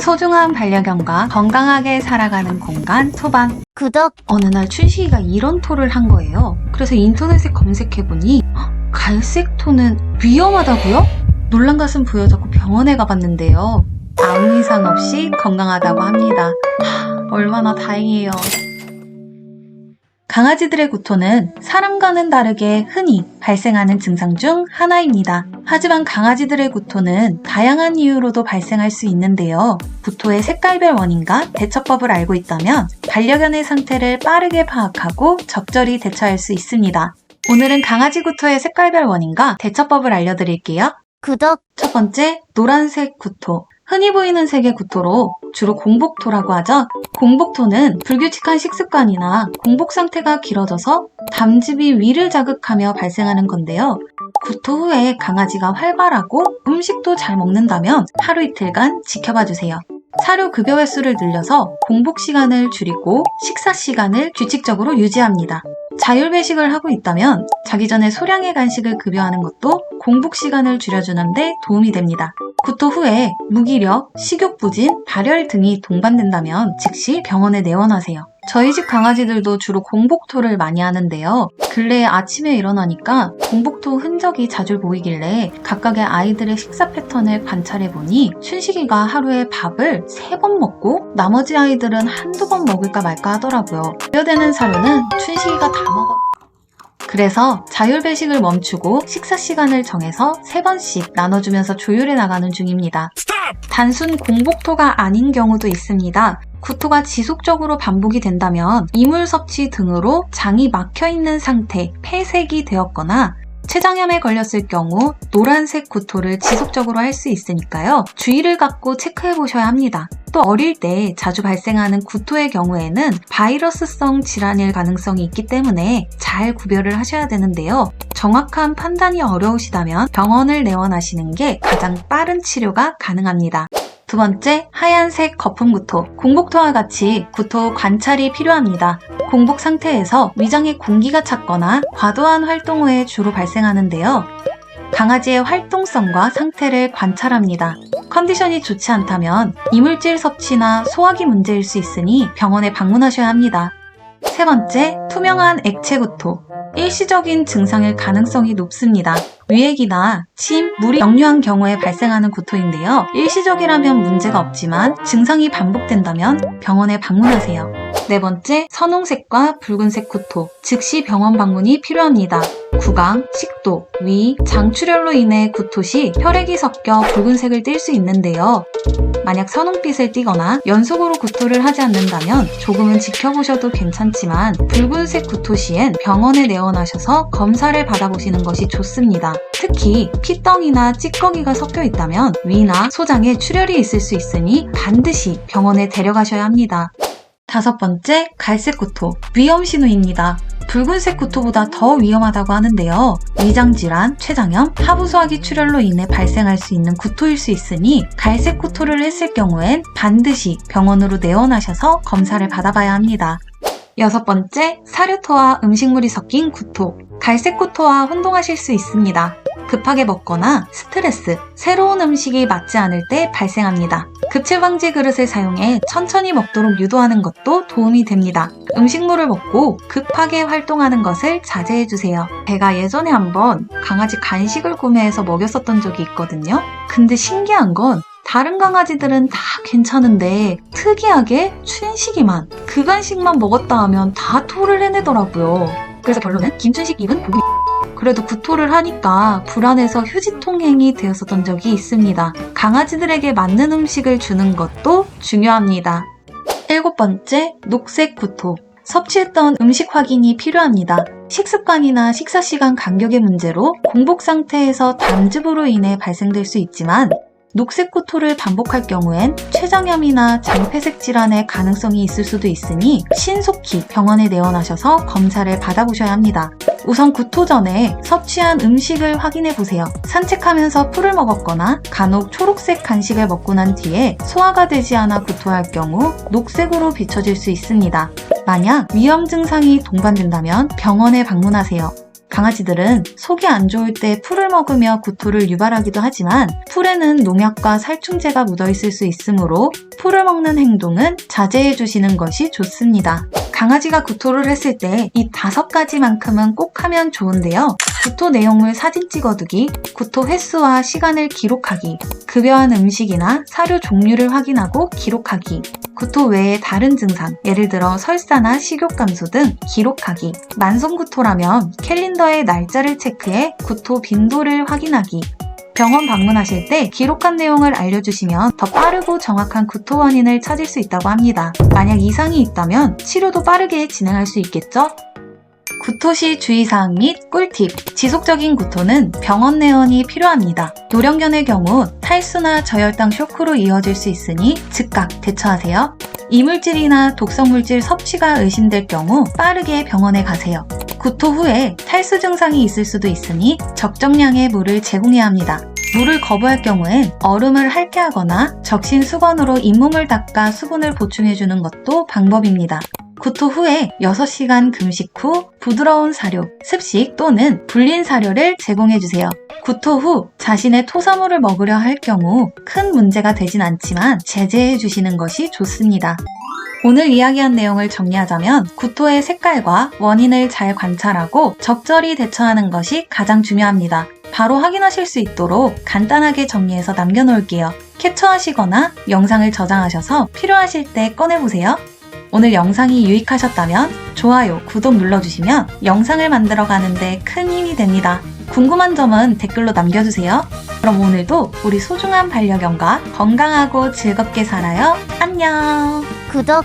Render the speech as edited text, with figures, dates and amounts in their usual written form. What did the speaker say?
소중한 반려견과 건강하게 살아가는 공간 소반. 구독. 어느 날 춘식이가 이런 토를 한 거예요. 그래서 인터넷에 검색해보니 갈색 토는 위험하다고요? 놀란 가슴 부여잡고 병원에 가봤는데요. 아무 이상 없이 건강하다고 합니다. 얼마나 다행이에요. 강아지들의 구토는 사람과는 다르게 흔히 발생하는 증상 중 하나입니다. 하지만 강아지들의 구토는 다양한 이유로도 발생할 수 있는데요. 구토의 색깔별 원인과 대처법을 알고 있다면 반려견의 상태를 빠르게 파악하고 적절히 대처할 수 있습니다. 오늘은 강아지 구토의 색깔별 원인과 대처법을 알려드릴게요. 구독. 첫 번째, 노란색 구토. 흔히 보이는 색의 구토로 주로 공복토라고 하죠. 공복토는 불규칙한 식습관이나 공복 상태가 길어져서 담즙이 위를 자극하며 발생하는 건데요. 구토 후에 강아지가 활발하고 음식도 잘 먹는다면 하루 이틀간 지켜봐 주세요. 사료 급여 횟수를 늘려서 공복 시간을 줄이고 식사 시간을 규칙적으로 유지합니다. 자율 배식을 하고 있다면 자기 전에 소량의 간식을 급여하는 것도 공복 시간을 줄여주는데 도움이 됩니다. 구토 후에 무기력, 식욕부진, 발열 등이 동반된다면 즉시 병원에 내원하세요. 저희 집 강아지들도 주로 공복토를 많이 하는데요. 근래에 아침에 일어나니까 공복토 흔적이 자주 보이길래 각각의 아이들의 식사 패턴을 관찰해보니 춘식이가 하루에 밥을 3번 먹고 나머지 아이들은 한두 번 먹을까 말까 하더라고요. 급여되는 사료는 춘식이가 다 먹었... 그래서 자율 배식을 멈추고 식사 시간을 정해서 3번씩 나눠주면서 조율해 나가는 중입니다. 단순 공복토가 아닌 경우도 있습니다. 구토가 지속적으로 반복이 된다면 이물 섭취 등으로 장이 막혀있는 상태, 폐색이 되었거나 췌장염에 걸렸을 경우 노란색 구토를 지속적으로 할 수 있으니까요. 주의를 갖고 체크해 보셔야 합니다. 또 어릴 때 자주 발생하는 구토의 경우에는 바이러스성 질환일 가능성이 있기 때문에 잘 구별을 하셔야 되는데요. 정확한 판단이 어려우시다면 병원을 내원하시는 게 가장 빠른 치료가 가능합니다. 두 번째, 하얀색 거품 구토. 공복토와 같이 구토 관찰이 필요합니다. 공복 상태에서 위장에 공기가 찼거나 과도한 활동 후에 주로 발생하는데요. 강아지의 활동성과 상태를 관찰합니다. 컨디션이 좋지 않다면 이물질 섭취나 소화기 문제일 수 있으니 병원에 방문하셔야 합니다. 세 번째, 투명한 액체 구토. 일시적인 증상일 가능성이 높습니다. 위액이나 침, 물이 역류한 경우에 발생하는 구토인데요. 일시적이라면 문제가 없지만 증상이 반복된다면 병원에 방문하세요. 네 번째, 선홍색과 붉은색 구토. 즉시 병원 방문이 필요합니다. 구강, 식도, 위, 장출혈로 인해 구토 시 혈액이 섞여 붉은색을 띨 수 있는데요. 만약 선홍빛을 띠거나 연속으로 구토를 하지 않는다면 조금은 지켜보셔도 괜찮지만 붉은색 구토 시엔 병원에 내원하셔서 검사를 받아보시는 것이 좋습니다. 특히 피덩이나 찌꺼기가 섞여 있다면 위나 소장에 출혈이 있을 수 있으니 반드시 병원에 데려가셔야 합니다. 다섯 번째, 갈색 구토. 위험 신호입니다. 붉은색 구토보다 더 위험하다고 하는데요. 위장질환, 췌장염, 하부소화기 출혈로 인해 발생할 수 있는 구토일 수 있으니 갈색 구토를 했을 경우엔 반드시 병원으로 내원하셔서 검사를 받아봐야 합니다. 여섯 번째, 사료토와 음식물이 섞인 구토. 갈색 구토와 혼동하실 수 있습니다. 급하게 먹거나 스트레스, 새로운 음식이 맞지 않을 때 발생합니다. 급체 방지 그릇을 사용해 천천히 먹도록 유도하는 것도 도움이 됩니다. 음식물을 먹고 급하게 활동하는 것을 자제해주세요. 제가 예전에 한번 강아지 간식을 구매해서 먹였었던 적이 있거든요. 근데 신기한 건 다른 강아지들은 다 괜찮은데 특이하게 춘식이만 그 간식만 먹었다 하면 다 토를 해내더라고요. 그래서 결론은 김춘식 입은 복이... 그래도 구토를 하니까 불안해서 휴지통행이 되었었던 적이 있습니다. 강아지들에게 맞는 음식을 주는 것도 중요합니다. 일곱 번째, 녹색 구토. 섭취했던 음식 확인이 필요합니다. 식습관이나 식사 시간 간격의 문제로 공복 상태에서 담즙으로 인해 발생될 수 있지만 녹색 구토를 반복할 경우엔 췌장염이나 장폐색 질환의 가능성이 있을 수도 있으니 신속히 병원에 내원하셔서 검사를 받아보셔야 합니다. 우선 구토 전에 섭취한 음식을 확인해 보세요. 산책하면서 풀을 먹었거나 간혹 초록색 간식을 먹고 난 뒤에 소화가 되지 않아 구토할 경우 녹색으로 비춰질 수 있습니다. 만약 위험 증상이 동반된다면 병원에 방문하세요. 강아지들은 속이 안 좋을 때 풀을 먹으며 구토를 유발하기도 하지만 풀에는 농약과 살충제가 묻어있을 수 있으므로 풀을 먹는 행동은 자제해 주시는 것이 좋습니다. 강아지가 구토를 했을 때 이 5가지만큼은 꼭 하면 좋은데요. 구토 내용물 사진 찍어두기, 구토 횟수와 시간을 기록하기, 급여한 음식이나 사료 종류를 확인하고 기록하기, 구토 외에 다른 증상, 예를 들어 설사나 식욕 감소 등 기록하기, 만성구토라면 캘린더에 날짜를 체크해 구토 빈도를 확인하기, 병원 방문하실 때 기록한 내용을 알려주시면 더 빠르고 정확한 구토 원인을 찾을 수 있다고 합니다. 만약 이상이 있다면 치료도 빠르게 진행할 수 있겠죠? 구토 시 주의사항 및 꿀팁. 지속적인 구토는 병원 내원이 필요합니다. 노령견의 경우 탈수나 저혈당 쇼크로 이어질 수 있으니 즉각 대처하세요. 이물질이나 독성물질 섭취가 의심될 경우 빠르게 병원에 가세요. 구토 후에 탈수 증상이 있을 수도 있으니 적정량의 물을 제공해야 합니다. 물을 거부할 경우엔 얼음을 할케하거나 적신 수건으로 잇몸을 닦아 수분을 보충해주는 것도 방법입니다. 구토 후에 6시간 금식 후 부드러운 사료, 습식 또는 불린 사료를 제공해주세요. 구토 후 자신의 토사물을 먹으려 할 경우 큰 문제가 되진 않지만 제재해주시는 것이 좋습니다. 오늘 이야기한 내용을 정리하자면 구토의 색깔과 원인을 잘 관찰하고 적절히 대처하는 것이 가장 중요합니다. 바로 확인하실 수 있도록 간단하게 정리해서 남겨놓을게요. 캡처하시거나 영상을 저장하셔서 필요하실 때 꺼내보세요. 오늘 영상이 유익하셨다면 좋아요, 구독 눌러주시면 영상을 만들어가는데 큰 힘이 됩니다. 궁금한 점은 댓글로 남겨주세요. 그럼 오늘도 우리 소중한 반려견과 건강하고 즐겁게 살아요. 안녕! 구독,